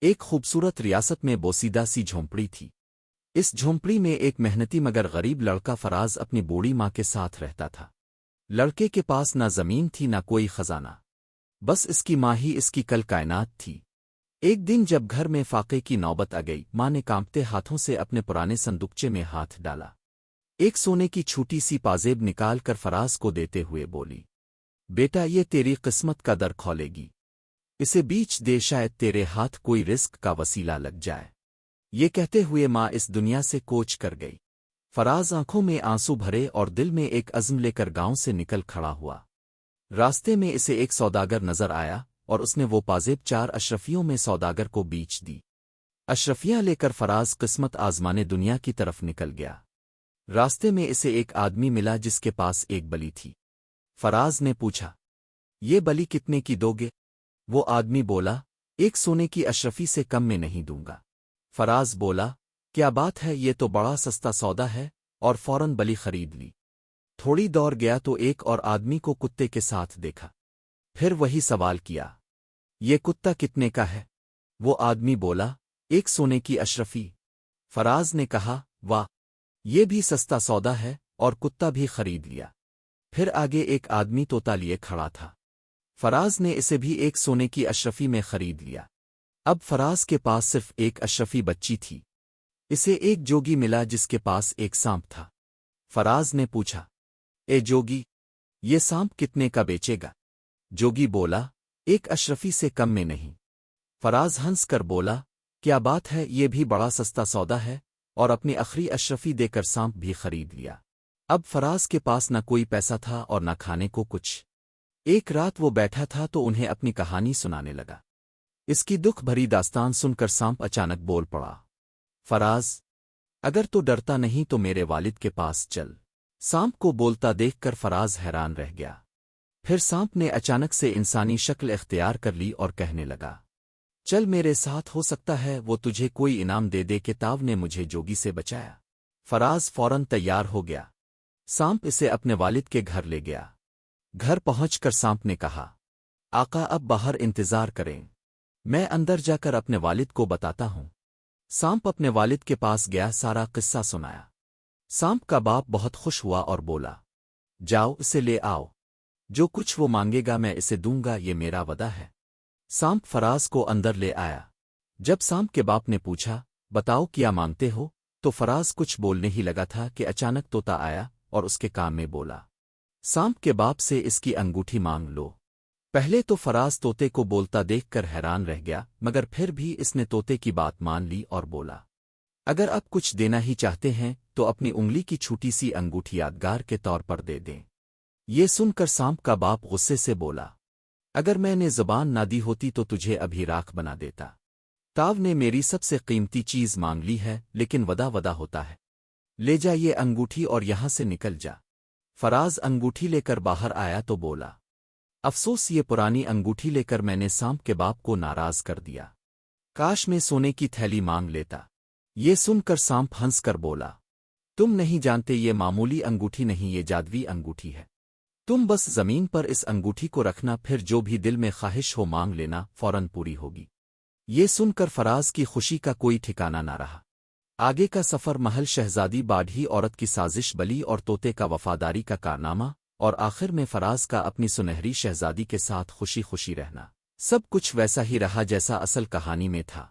ایک خوبصورت ریاست میں بوسیدہ سی جھونپڑی تھی۔ اس جھونپڑی میں ایک محنتی مگر غریب لڑکا فراز اپنی بوڑھی ماں کے ساتھ رہتا تھا۔ لڑکے کے پاس نہ زمین تھی نہ کوئی خزانہ، بس اس کی ماں ہی اس کی کل کائنات تھی۔ ایک دن جب گھر میں فاقے کی نوبت آ گئی، ماں نے کانپتے ہاتھوں سے اپنے پرانے صندوقچے میں ہاتھ ڈالا، ایک سونے کی چھوٹی سی پازیب نکال کر فراز کو دیتے ہوئے بولی، بیٹا یہ تیری قسمت کا در کھولے گی، اسے بیچ دے، شاید تیرے ہاتھ کوئی رزق کا وسیلہ لگ جائے۔ یہ کہتے ہوئے ماں اس دنیا سے کوچ کر گئی۔ فراز آنکھوں میں آنسو بھرے اور دل میں ایک عزم لے کر گاؤں سے نکل کھڑا ہوا۔ راستے میں اسے ایک سوداگر نظر آیا اور اس نے وہ پازیب 4 اشرفیوں میں سوداگر کو بیچ دی۔ اشرفیاں لے کر فراز قسمت آزمانے دنیا کی طرف نکل گیا۔ راستے میں اسے ایک آدمی ملا جس کے پاس ایک بلی تھی۔ فراز نے پوچھا، یہ بلی کتنے کی دو گے؟ وہ آدمی بولا، 1 سونے کی اشرفی سے کم میں نہیں دوں گا۔ فراز بولا، کیا بات ہے، یہ تو بڑا سستا سودا ہے، اور فوراً بلی خرید لی۔ تھوڑی دور گیا تو ایک اور آدمی کو کتے کے ساتھ دیکھا۔ پھر وہی سوال کیا، یہ کتا کتنے کا ہے؟ وہ آدمی بولا، 1 سونے کی اشرفی۔ فراز نے کہا، واہ، یہ بھی سستا سودا ہے، اور کتا بھی خرید لیا۔ پھر آگے ایک آدمی طوطا لیے کھڑا تھا۔ فراز نے اسے بھی 1 سونے کی اشرفی میں خرید لیا۔ اب فراز کے پاس صرف ایک اشرفی بچی تھی۔ اسے ایک جوگی ملا جس کے پاس ایک سانپ تھا۔ فراز نے پوچھا، اے جوگی، یہ سانپ کتنے کا بیچے گا؟ جوگی بولا، 1 اشرفی سے کم میں نہیں۔ فراز ہنس کر بولا، کیا بات ہے، یہ بھی بڑا سستا سودا ہے، اور اپنی آخری اشرفی دے کر سانپ بھی خرید لیا۔ اب فراز کے پاس نہ کوئی پیسہ تھا اور نہ کھانے کو کچھ۔ ایک رات وہ بیٹھا تھا تو انہیں اپنی کہانی سنانے لگا۔ اس کی دکھ بھری داستان سن کر سانپ اچانک بول پڑا، فراز، اگر تو ڈرتا نہیں تو میرے والد کے پاس چل۔ سانپ کو بولتا دیکھ کر فراز حیران رہ گیا۔ پھر سانپ نے اچانک سے انسانی شکل اختیار کر لی اور کہنے لگا، چل میرے ساتھ، ہو سکتا ہے وہ تجھے کوئی انعام دے دے کہ تاو نے مجھے جوگی سے بچایا۔ فراز فوراً تیار ہو گیا۔ سانپ اسے اپنے والد کے گھر لے گیا۔ گھر پہنچ کر سانپ نے کہا، آقا اب باہر انتظار کریں، میں اندر جا کر اپنے والد کو بتاتا ہوں۔ سانپ اپنے والد کے پاس گیا، سارا قصہ سنایا۔ سانپ کا باپ بہت خوش ہوا اور بولا، جاؤ اسے لے آؤ، جو کچھ وہ مانگے گا میں اسے دوں گا، یہ میرا وعدہ ہے۔ سانپ فراز کو اندر لے آیا۔ جب سانپ کے باپ نے پوچھا، بتاؤ کیا مانگتے ہو، تو فراز کچھ بولنے ہی لگا تھا کہ اچانک طوطا آیا اور اس کے کام میں بولا، سانپ کے باپ سے اس کی انگوٹھی مانگ لو۔ پہلے تو فراز طوطے کو بولتا دیکھ کر حیران رہ گیا، مگر پھر بھی اس نے طوطے کی بات مان لی اور بولا، اگر اب کچھ دینا ہی چاہتے ہیں تو اپنی انگلی کی چھوٹی سی انگوٹھی یادگار کے طور پر دے دیں۔ یہ سن کر سانپ کا باپ غصے سے بولا، اگر میں نے زبان نہ دی ہوتی تو تجھے ابھی راکھ بنا دیتا۔ تاو نے میری سب سے قیمتی چیز مانگ لی ہے، لیکن وعدہ ہوتا ہے، لے جا یہ انگوٹھی اور یہاں سے نکل جا۔ فراز انگوٹھی لے کر باہر آیا تو بولا، افسوس، یہ پرانی انگوٹھی لے کر میں نے سانپ کے باپ کو ناراض کر دیا، کاش میں سونے کی تھیلی مانگ لیتا۔ یہ سن کر سانپ ہنس کر بولا، تم نہیں جانتے یہ معمولی انگوٹھی نہیں، یہ جادوی انگوٹھی ہے، تم بس زمین پر اس انگوٹھی کو رکھنا، پھر جو بھی دل میں خواہش ہو مانگ لینا، فوراً پوری ہوگی۔ یہ سن کر فراز کی خوشی کا کوئی ٹھکانہ نہ رہا۔ آگے کا سفر، محل، شہزادی، باڈھی عورت کی سازش، بلی اور طوطے کا وفاداری کا کارنامہ، اور آخر میں فراز کا اپنی سنہری شہزادی کے ساتھ خوشی خوشی رہنا، سب کچھ ویسا ہی رہا جیسا اصل کہانی میں تھا۔